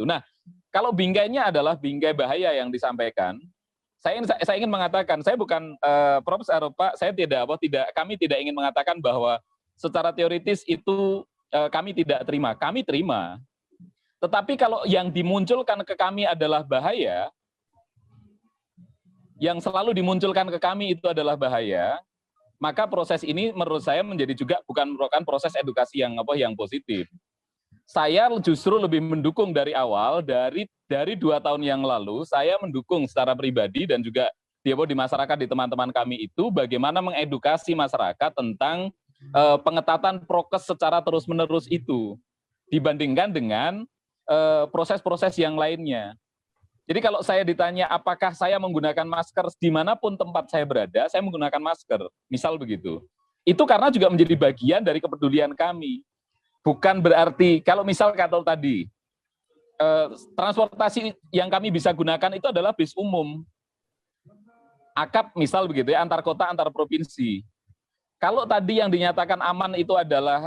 itu. Nah, kalau bingkainya adalah bingkai bahaya yang disampaikan, saya ingin mengatakan, saya bukan Profesor Pak, kami tidak ingin mengatakan bahwa secara teoritis itu kami tidak terima. Kami terima. Tetapi kalau yang dimunculkan ke kami adalah bahaya, yang selalu dimunculkan ke kami itu adalah bahaya, maka proses ini menurut saya menjadi juga bukan merupakan proses edukasi yang positif. Saya justru lebih mendukung dari awal, dari 2 tahun yang lalu, saya mendukung secara pribadi dan juga di masyarakat, di teman-teman kami itu, bagaimana mengedukasi masyarakat tentang pengetatan prokes secara terus-menerus itu, dibandingkan dengan proses-proses yang lainnya. Jadi kalau saya ditanya apakah saya menggunakan masker dimanapun tempat saya berada, saya menggunakan masker, misal begitu. Itu karena juga menjadi bagian dari kepedulian kami. Bukan berarti, kalau misal kata tadi, transportasi yang kami bisa gunakan itu adalah bis umum. AKAP misal begitu ya, antar kota, antar provinsi. Kalau tadi yang dinyatakan aman itu adalah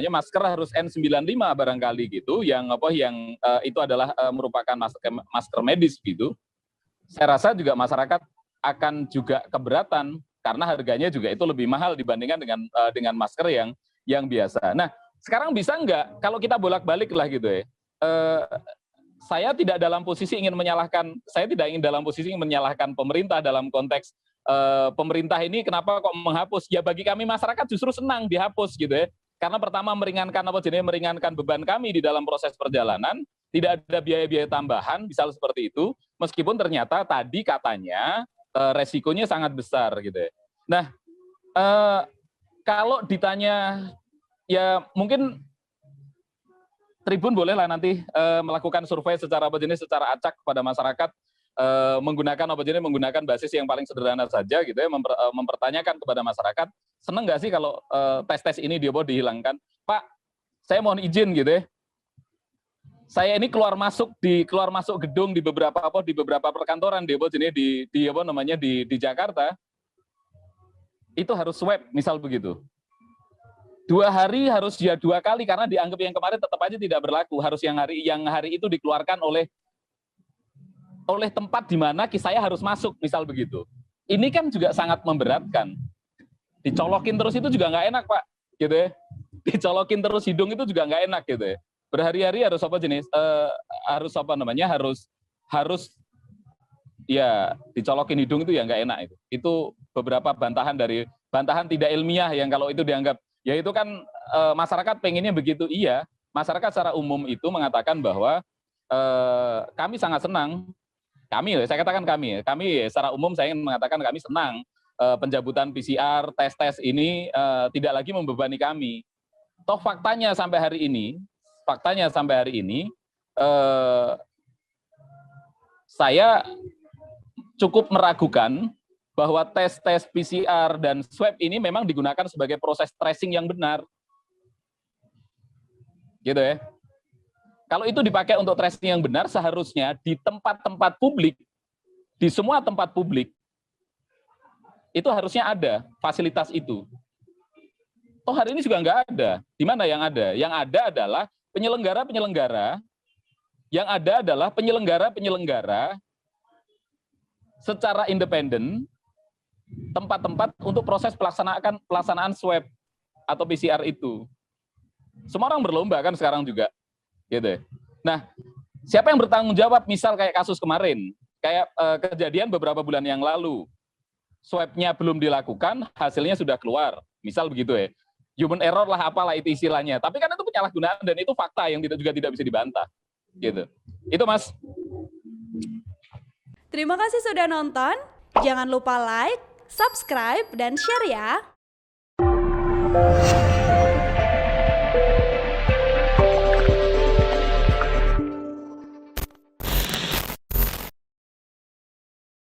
masker harus N95 barangkali gitu, yang itu adalah merupakan masker medis gitu. Saya rasa juga masyarakat akan juga keberatan karena harganya juga itu lebih mahal dibandingkan dengan masker yang biasa. Nah, sekarang bisa nggak kalau kita bolak-balik lah gitu ya. Saya tidak dalam posisi ingin menyalahkan pemerintah dalam konteks pemerintah ini kenapa kok menghapus? Ya bagi kami masyarakat justru senang dihapus gitu ya. Karena pertama meringankan beban kami di dalam proses perjalanan, tidak ada biaya-biaya tambahan, misal seperti itu, meskipun ternyata tadi katanya resikonya sangat besar gitu ya. Nah, kalau ditanya ya mungkin Tribun bolehlah nanti melakukan survei secara acak kepada masyarakat, menggunakan basis yang paling sederhana saja gitu ya, mempertanyakan kepada masyarakat, seneng nggak sih kalau tes ini dihilangkan? Pak, saya mohon izin gitu ya. Saya ini keluar masuk gedung di beberapa perkantoran di Jakarta. Itu harus swab misal begitu. 2 hari harus 2 kali karena dianggap yang kemarin tetap aja tidak berlaku, harus yang hari itu dikeluarkan oleh tempat di mana saya harus masuk, misal begitu. Ini kan juga sangat memberatkan. Dicolokin terus itu juga nggak enak, Pak, gitu ya. Dicolokin terus hidung itu juga nggak enak gitu ya. Berhari-hari harus harus ya dicolokin hidung itu ya nggak enak itu. Itu beberapa bantahan tidak ilmiah yang kalau itu dianggap, ya itu kan masyarakat pengennya begitu. Iya, masyarakat secara umum itu mengatakan bahwa kami sangat senang. Kami secara umum saya ingin mengatakan kami senang pencabutan PCR, tes ini tidak lagi membebani kami. Toh faktanya sampai hari ini saya cukup meragukan bahwa tes PCR dan swab ini memang digunakan sebagai proses tracing yang benar. Gitu ya. Kalau itu dipakai untuk tracing yang benar, seharusnya di tempat-tempat publik, di semua tempat publik, itu harusnya ada fasilitas itu. Toh hari ini juga nggak ada. Di mana yang ada? Yang ada adalah penyelenggara secara independen, tempat-tempat untuk proses pelaksanaan swab atau PCR itu. Semua orang berlomba kan sekarang juga. Gitu. Nah, siapa yang bertanggung jawab misal kayak kasus kemarin, kayak kejadian beberapa bulan yang lalu, swab-nya belum dilakukan, hasilnya sudah keluar, misal begitu ya. Human error lah apalah itu istilahnya, tapi kan itu penyalahgunaan dan itu fakta yang juga tidak bisa dibantah. Gitu. Itu Mas. Terima kasih sudah nonton, jangan lupa like, subscribe, dan share ya.